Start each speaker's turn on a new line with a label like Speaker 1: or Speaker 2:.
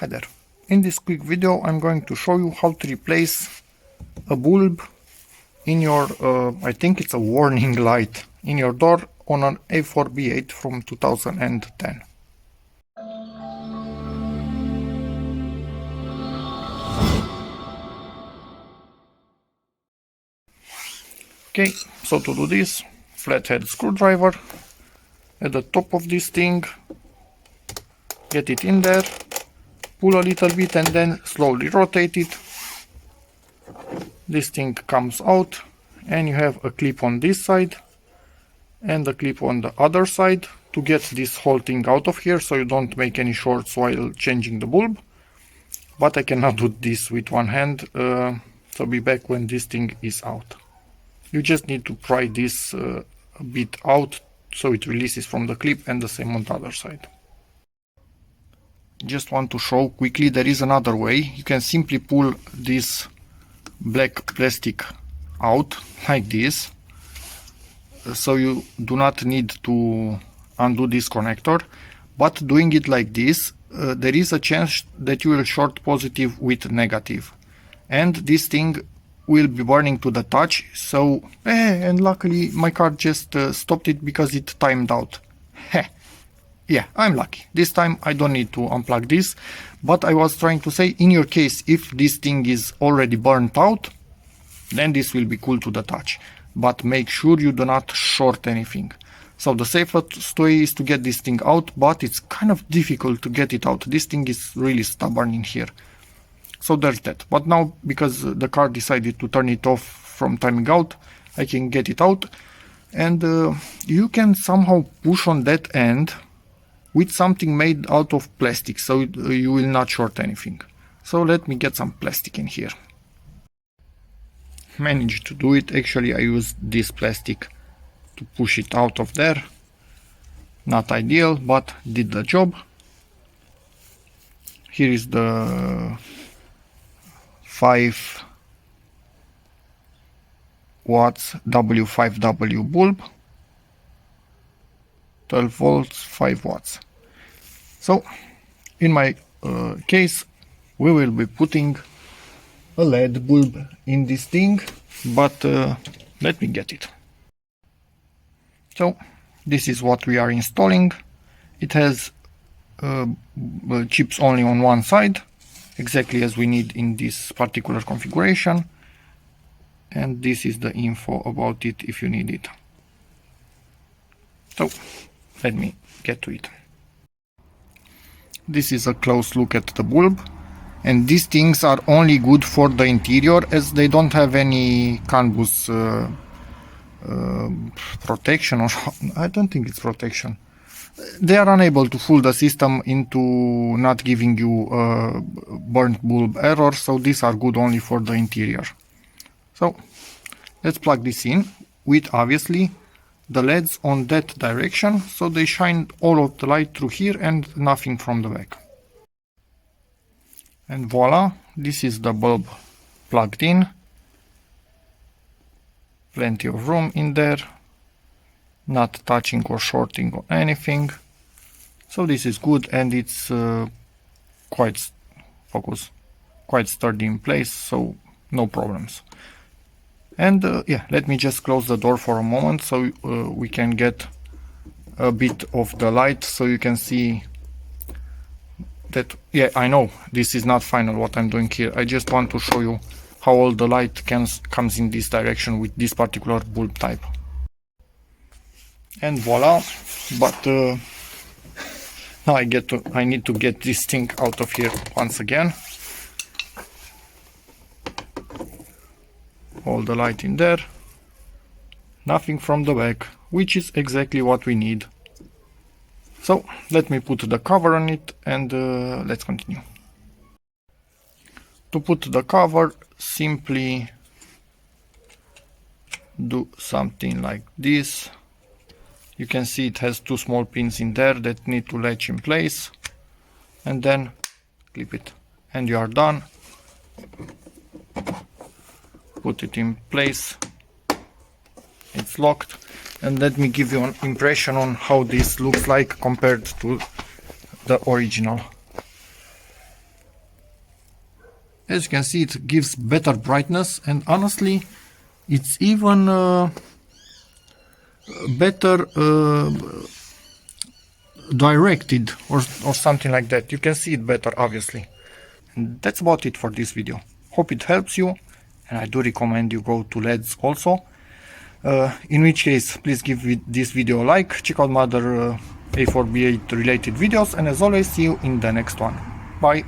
Speaker 1: Hi there. In this quick video I'm going to show you how to replace a bulb in your, I think it's a warning light in your door on an A4 B8 from 2010. Okay, so to do this, flathead screwdriver at the top of this thing, get it in there, pull a little bit and then slowly rotate it. This thing comes out and you have a clip on this side and a clip on the other side to get this whole thing out of here so you don't make any shorts while changing the bulb. But I cannot do this with one hand, so be back when this thing is out. You just need to pry this a bit out so it releases from the clip, and the same on the other side. Just want to show quickly, there is another way. You can simply pull this black plastic out like this, so you do not need to undo this connector, but doing it like this, there is a chance that you will short positive with negative, and this thing will be burning to the touch. So and luckily my car just stopped it because it timed out. Yeah, I'm lucky. This time I don't need to unplug this, but I was trying to say, in your case, if this thing is already burnt out, then this will be cool to the touch, but make sure you do not short anything. So the safest way is to get this thing out, but it's kind of difficult to get it out. This thing is really stubborn in here. So there's that. But now, because the car decided to turn it off from timing out, I can get it out. And you can somehow push on that end with something made out of plastic, so you will not short anything. So let me get some plastic in here. Managed to do it. Actually, I used this plastic to push it out of there. Not ideal, but did the job. Here is the 5 watts W5W bulb, 12 volts, 5 watts. So in my case, we will be putting a LED bulb in this thing, but let me get it. So this is what we are installing. It has chips only on one side, exactly as we need in this particular configuration, and this is the info about it if you need it. So let me get to it. This is a close look at the bulb, and these things are only good for the interior as they don't have any CAN bus protection, or I don't think it's protection. They are unable to fool the system into not giving you a burnt bulb error, so these are good only for the interior. So let's plug this in with obviously the LEDs on that direction, so they shine all of the light through here and nothing from the back. And voila, this is the bulb plugged in. Plenty of room in there, not touching or shorting or anything. So this is good, and it's quite sturdy in place, so no problems. And yeah, let me just close the door for a moment so we can get a bit of the light so you can see that. Yeah, I know this is not final what I'm doing here. I just want to show you how all the light comes in this direction with this particular bulb type. And voila. But now I need to get this thing out of here once again. All the light in there, nothing from the back, which is exactly what we need. So let me put the cover on it and let's continue. To put the cover, simply do something like this. You can see it has two small pins in there that need to latch in place, and then clip it and you are done. Put it in place, it's locked, and let me give you an impression on how this looks like compared to the original. As you can see, it gives better brightness, and honestly it's even better directed or something like that. You can see it better, obviously. And that's about it for this video. Hope it helps you, and I do recommend you go to LEDs also. In which case, please give this video a like, check out my other A4 B8 related videos, and as always, see you in the next one. Bye!